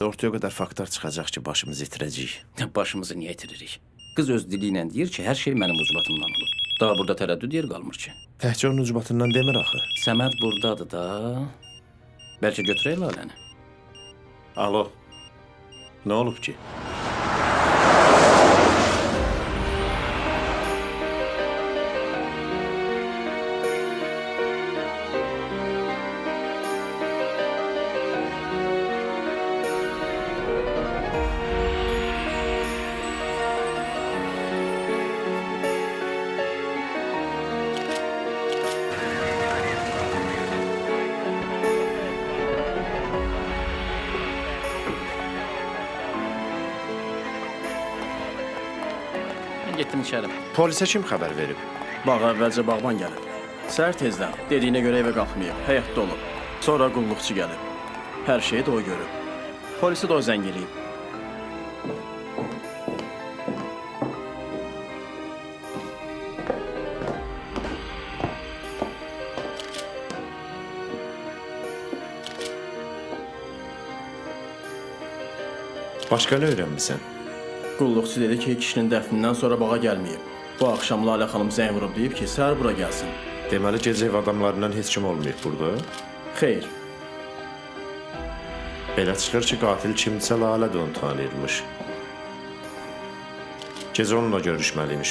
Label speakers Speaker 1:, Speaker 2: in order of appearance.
Speaker 1: Ortaya o qədər faktor çıxacaq ki, başımızı itirəcəyik.
Speaker 2: Başımızı niyə itiririk? Qız öz dili ilə deyir ki, hər şey mənim ucbatımdan olub. Daha burada tərəddüd yer qalmır ki.
Speaker 1: Təhcə onun ucbatından demir axı.
Speaker 2: Səməd burdadır da. Bəlkə götürək Laləni.
Speaker 1: Alo. Nə olub ki?
Speaker 2: Mən getdim içəri.
Speaker 1: Polisə kim xəbər verib?
Speaker 3: Bağa əvvəlcə bağban gəlib. Səhər tezdən dediyinə görə evə qalxmayıb, həyətdə olub. Sonra qulluqçu gəlib. Hər şeyi də o görüb. Polisi də o zəng eləyib.
Speaker 1: Başqa nə öyrənmisən?
Speaker 3: Qulluqçu dedi ki, kişinin dəfnindən sonra bağa gəlməyib. Bu axşam Lalə xanım zəng vurub deyib ki, səhər bura gəlsin.
Speaker 1: Deməli gecə ev adamlarından heç kim olmayıb burada.
Speaker 3: Xeyr,
Speaker 1: Belə çıxır ki, qatil kimsə Lalə də onu tanıyırmış. Gecə onunla görüşməliymiş.